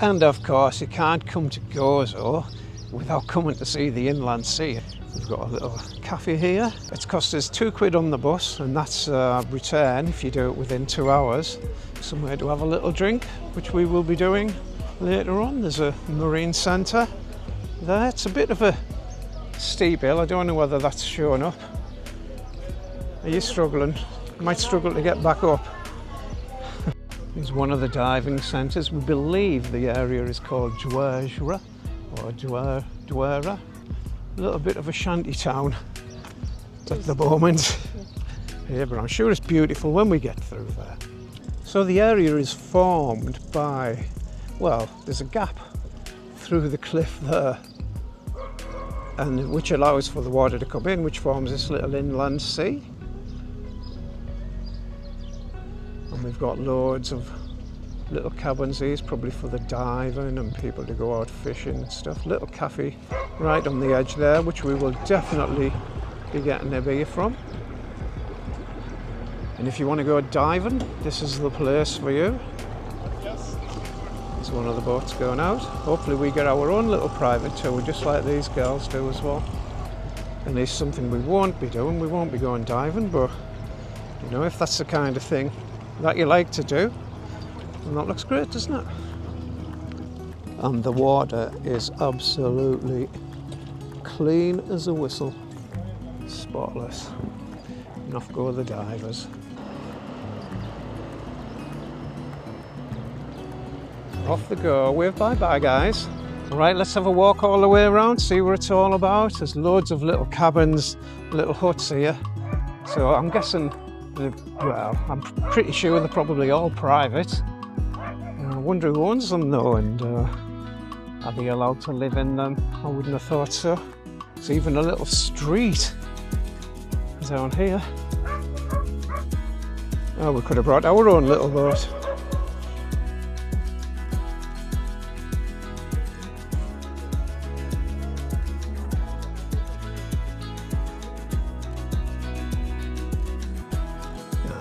And of course you can't come to Gozo without coming to see the inland sea. We've got a little cafe here. It's cost us £2 on the bus, and that's return if you do it within 2 hours. Somewhere to have a little drink, which we will be doing later on. There's a marine centre there. It's a bit of a steep hill. I don't know whether that's showing up. Are you struggling? You might struggle to get back up. Here's one of the diving centres. We believe the area is called Dwera or Dwera. A little bit of a shanty town at the moment. Yeah, but I'm sure it's beautiful when we get through there. So the area is formed by, well, there's a gap through the cliff there, and which allows for the water to come in, which forms this little inland sea. And we've got loads of little cabins here, probably for the diving and people to go out fishing and stuff. Little cafe right on the edge there, which we will definitely be getting a beer from. And if you want to go diving, this is the place for you. There's one of the boats going out. Hopefully we get our own little private tour, just like these girls do as well. And it's something we won't be doing. We won't be going diving, but you know, if that's the kind of thing that you like to do, and that looks great, doesn't it? And the water is absolutely clean as a whistle, spotless. And off go the divers. Off they go. Wave bye-bye, guys. All right, let's have a walk all the way around, see what it's all about. There's loads of little cabins, little huts here. So I'm guessing, well, I'm pretty sure they're probably all private. I wonder who owns them though, and are they allowed to live in them? I wouldn't have thought so. There's even a little street down here. Oh, we could have brought our own little boat.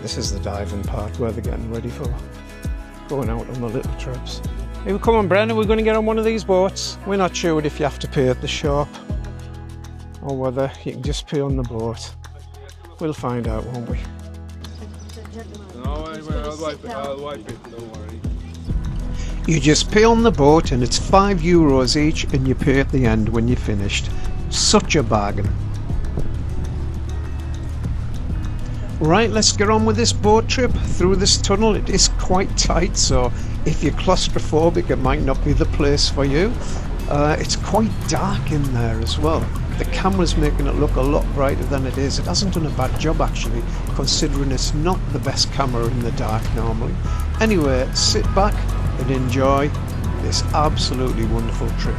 This is the diving part where they're getting ready for going out on the little trips. Hey, come on, Brenda, we're going to get on one of these boats. We're not sure if you have to pay at the shop or whether you can just pay on the boat. We'll find out, won't we? No, I'll wipe it, don't worry. You just pay on the boat and it's €5 each, and you pay at the end when you're finished. Such a bargain. Right, let's get on with this boat trip through this tunnel. It is quite tight, so if you're claustrophobic it might not be the place for you. It's quite dark in there as well. The camera's making it look a lot brighter than it is. It hasn't done a bad job actually, considering it's not the best camera in the dark normally. Anyway, sit back and enjoy this absolutely wonderful trip.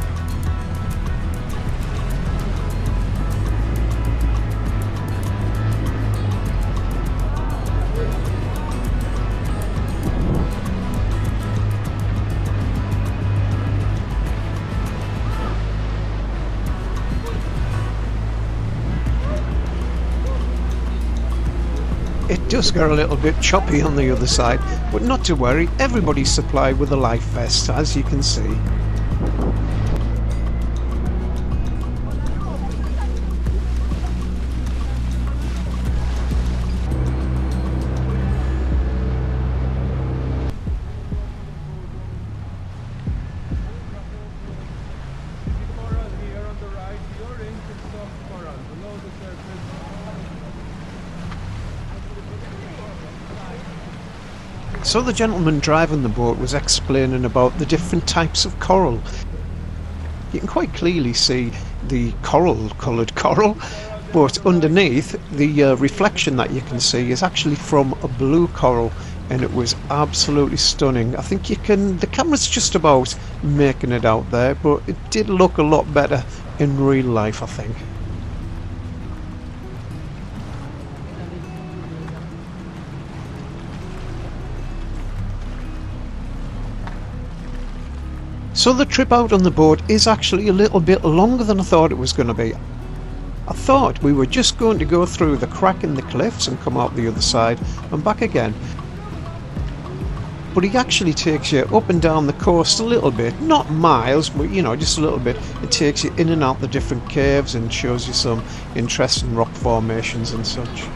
It does get a little bit choppy on the other side, but not to worry, everybody's supplied with a life vest, as you can see. So the gentleman driving the boat was explaining about the different types of coral. You can quite clearly see the coloured coral, but underneath the reflection that you can see is actually from a blue coral, and it was absolutely stunning. I think the camera's just about making it out there, but it did look a lot better in real life, I think. So the trip out on the boat is actually a little bit longer than I thought it was going to be. I thought we were just going to go through the crack in the cliffs and come out the other side and back again. but he actually takes you up and down the coast a little bit, not miles, but you know, just a little bit. It takes you in and out the different caves and shows you some interesting rock formations and such.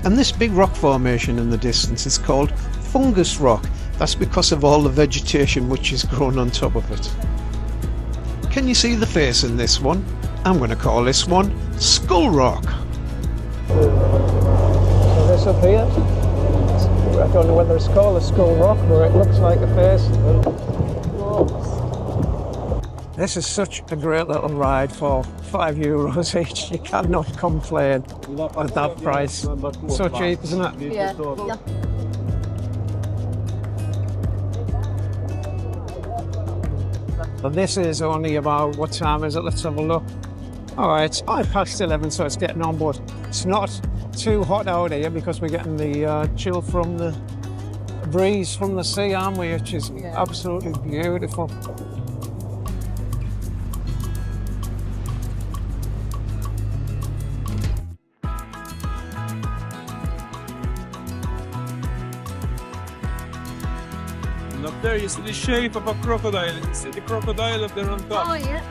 And this big rock formation in the distance is called fungus rock. That's because of all the vegetation which is grown on top of it. Can you see the face in this one? I'm going to call this one Skull Rock. So this up here, I don't know whether it's called a Skull Rock, but it looks like a face. This is such a great little ride for €5 each. You cannot complain at that price. So cheap, isn't it? Yeah. But this is only about, what time is it? Let's have a look. All right, it's 11:05, so it's getting on, but it's not too hot out here because we're getting the chill from the breeze from the sea, aren't we? Which is absolutely beautiful. And up there you see the shape of a crocodile. You see the crocodile up there on top. Oh, yeah.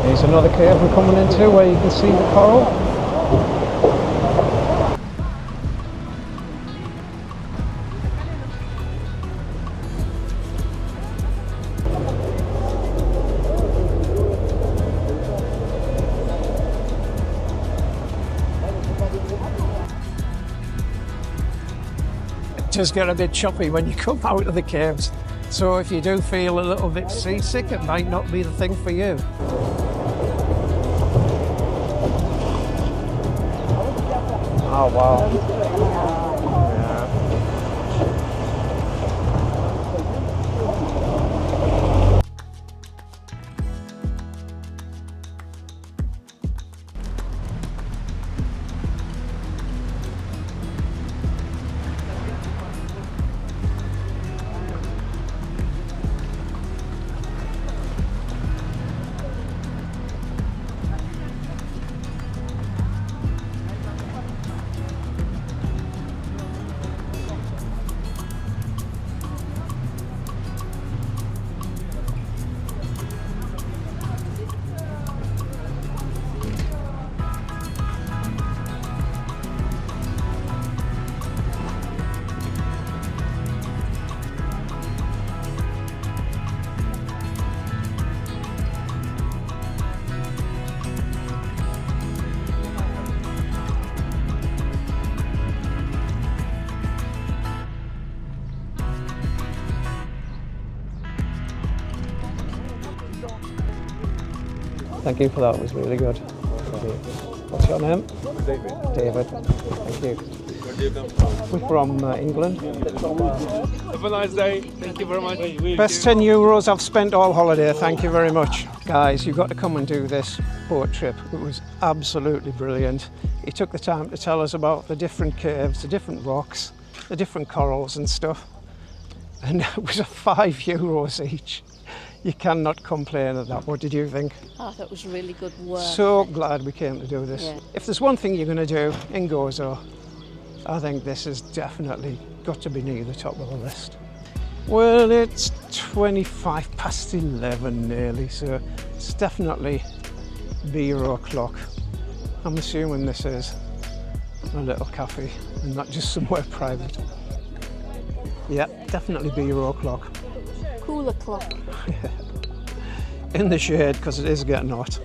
There's another cave we're coming into where you can see the coral. It does get a bit choppy when you come out of the caves. So if you do feel a little bit seasick, it might not be the thing for you. Oh wow. Yeah. Thank you for that, it was really good. What's your name? David. David. Thank you. Where do you come from? We're from England. Have a nice day. Thank you very much. Best €10 I've spent all holiday, thank you very much. Guys, you've got to come and do this boat trip. It was absolutely brilliant. He took the time to tell us about the different caves, the different rocks, the different corals and stuff. And it was €5 each. You cannot complain at that. What did you think? I thought it was really good work. So glad we came to do this. Yeah. If there's one thing you're going to do in Gozo, I think this has definitely got to be near the top of the list. Well, it's 25 past 11 nearly, so it's definitely beer o'clock. I'm assuming this is a little cafe and not just somewhere private. Yeah, definitely beer o'clock. Cooler clock. In the shade, because it is getting hot,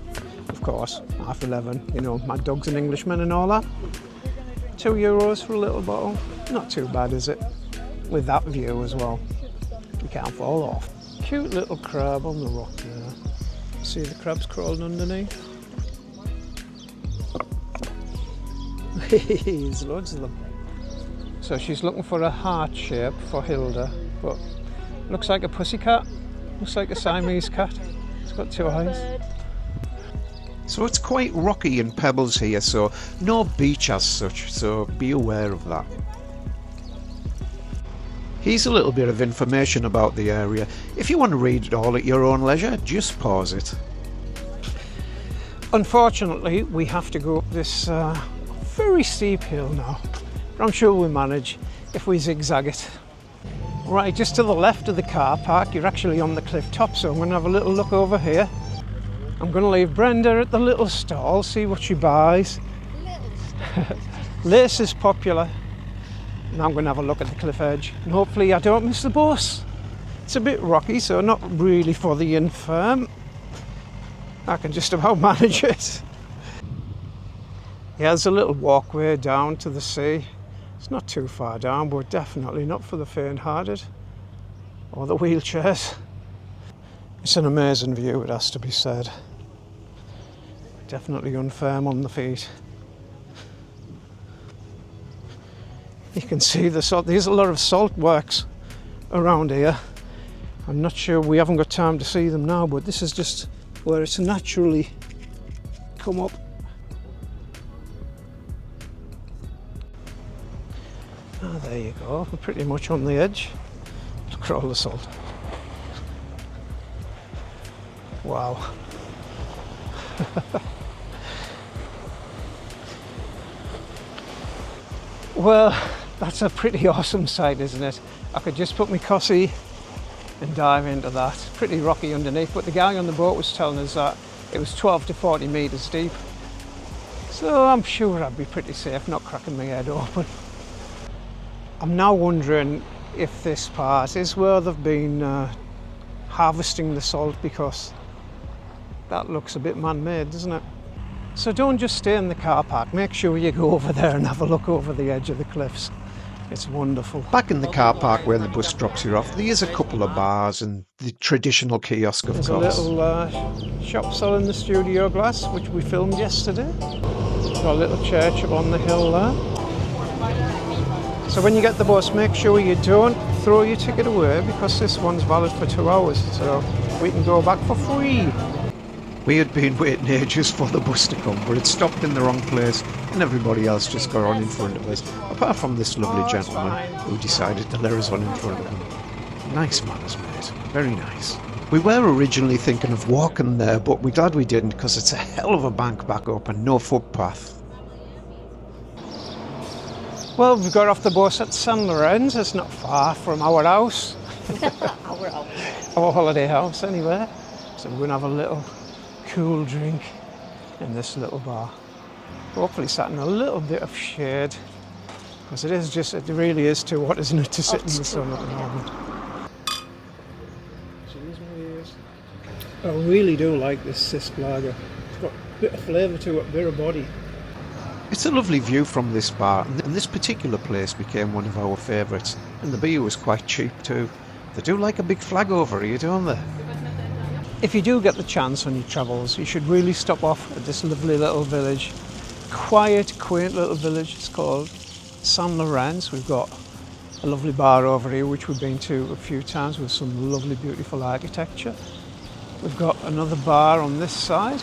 of course. 11:30, you know, Mad Dog's an Englishman and all that. €2 for a little bottle. Not too bad, is it? With that view as well. You can't fall off. Cute little crab on the rock there. See the crabs crawling underneath? There's loads of them. So she's looking for a heart shape for Hilda, but looks like a pussycat. Looks like a Siamese cat. It's got 2 eyes. So it's quite rocky and pebbles here, so no beach as such, so be aware of that. Here's a little bit of information about the area. If you want to read it all at your own leisure, just pause it. Unfortunately, we have to go up this very steep hill now. But I'm sure we'll manage if we zigzag it. Right, just to the left of the car park, you're actually on the cliff top, so I'm going to have a little look over here. I'm going to leave Brenda at the little stall, see what she buys. Lace is popular. And I'm going to have a look at the cliff edge, and hopefully I don't miss the bus. It's a bit rocky, so not really for the infirm. I can just about manage it. Yeah, there's a little walkway down to the sea. It's not too far down, but definitely not for the faint-hearted or the wheelchairs. It's an amazing view, it has to be said. Definitely unfirm on the feet. You can see the salt. There's a lot of salt works around here. I'm not sure, we haven't got time to see them now, but this is just where it's naturally come up. Ah, there you go. We're pretty much on the edge. Look at all the salt. Wow. Well, that's a pretty awesome sight, isn't it? I could just put my cossie and dive into that. It's pretty rocky underneath, but the guy on the boat was telling us that it was 12 to 40 metres deep. So I'm sure I'd be pretty safe not cracking my head open. I'm now wondering if this part is where they've been harvesting the salt, because that looks a bit man-made, doesn't it? So don't just stay in the car park, make sure you go over there and have a look over the edge of the cliffs. It's wonderful. Back in the car park where the bus drops you off, there's a couple of bars and the traditional kiosk, of course. There's a little shop selling the studio glass, which we filmed yesterday. Got a little church up on the hill there. So when you get the bus, make sure you don't throw your ticket away, because this one's valid for 2 hours, so we can go back for free. We had been waiting ages for the bus to come, but it stopped in the wrong place and everybody else just got on in front of us, apart from this lovely gentleman who decided to let us on in front of him. Nice manners, mate. Very nice. We were originally thinking of walking there, but we're glad we didn't, because it's a hell of a bank back up and no footpath. Well, we got off the bus at Lawrenz. It's not far from our house. Our holiday house, anyway. So we're going to have a little cool drink in this little bar. Hopefully sat in a little bit of shade, because it really is too hot, isn't it, to sit in the sun at the moment. I really do like this Cisp lager. It's got a bit of flavour to it, a bit of body. It's a lovely view from this bar, and this particular place became one of our favourites, and the beer was quite cheap too. They do like a big flag over here, don't they? If you do get the chance on your travels, you should really stop off at this lovely little village. Quiet, quaint little village. It's called Lawrenz. We've got a lovely bar over here, which we've been to a few times, with some lovely, beautiful architecture. We've got another bar on this side,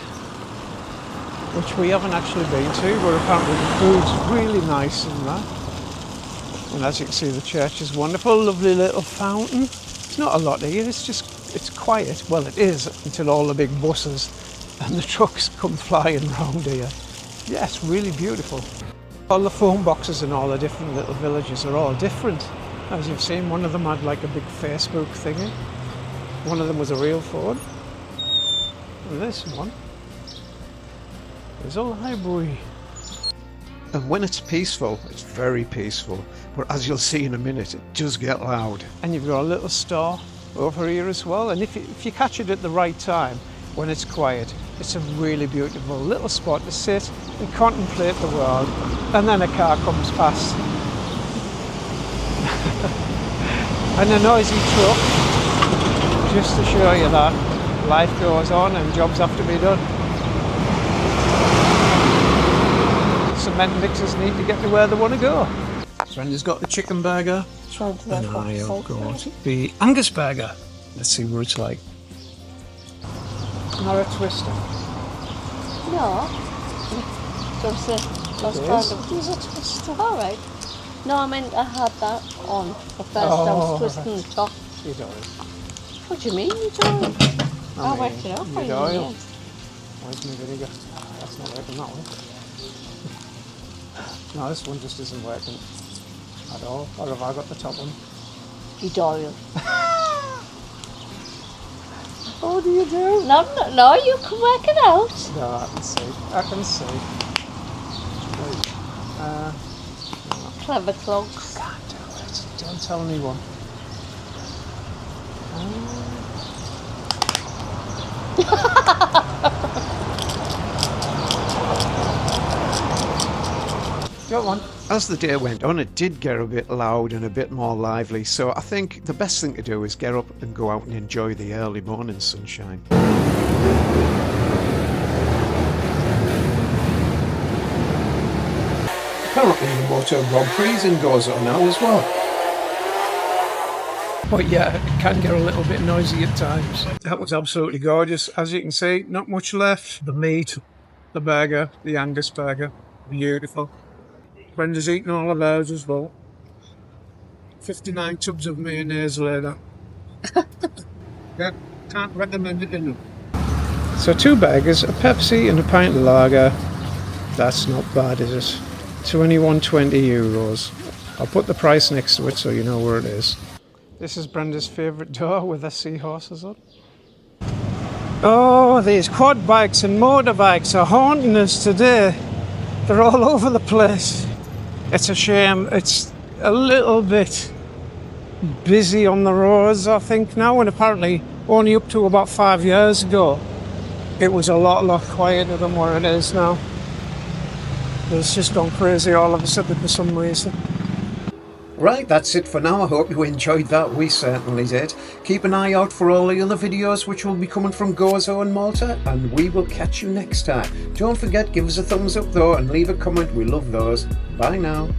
which we haven't actually been to, but apparently the food's really nice in that. And as you can see, the church is wonderful. Lovely little fountain. It's not a lot here, it's just it's quiet. Well, it is until all the big buses and the trucks come flying round here. Yeah, it's really beautiful. All the phone boxes in all the different little villages are all different. As you've seen, one of them had like a big Facebook thingy. One of them was a real phone. And this one is a library. And when it's peaceful, it's very peaceful. But as you'll see in a minute, it does get loud. And you've got a little store over here as well. And if you catch it at the right time, when it's quiet, it's a really beautiful little spot to sit and contemplate the world. And then a car comes past. And a noisy truck, just to show you that life goes on and jobs have to be done. Cement mixers need to get to where they want to go. Brenda's got the chicken burger, and I have got the Angus burger. Let's see what it's like. Not a twister. No. Just a There's a twister. all right. No, I meant I had that on the first. I was twisting the top. You don't. What do you mean you don't? I'll work it out for you. Oil. Where's my vinegar? That's not working, that one. No, this one just isn't working at all. Or have I got the top one? Need oil. What do you do? No, you can work it out. No, I can see. I can see. Right. Clever clogs. Can't do it. Don't tell anyone. Got one. As the day went on, it did get a bit loud and a bit more lively, so I think the best thing to do is get up and go out and enjoy the early morning sunshine. Apparently the Moto Grand Prix is in Gozo now as well. But yeah, it can get a little bit noisy at times. That was absolutely gorgeous. As you can see, not much left. The meat, the burger, the Angus burger, beautiful. Brenda's eaten all of ours as well. 59 tubs of mayonnaise later. Yeah, can't recommend it enough. So 2 burgers, a Pepsi and a pint of lager. That's not bad, is it? 21.20 euros. I'll put the price next to it so you know where it is. This is Brenda's favourite door with the seahorses on. Oh, these quad bikes and motorbikes are haunting us today. They're all over the place. It's a shame. It's a little bit busy on the roads, I think, now, and apparently only up to about 5 years ago it was a lot quieter than what it is now. It's just gone crazy all of a sudden for some reason. Right, that's it for now. I hope you enjoyed that. We certainly did. Keep an eye out for all the other videos which will be coming from Gozo and Malta, and we will catch you next time. Don't forget, give us a thumbs up though and leave a comment. We love those. Bye now.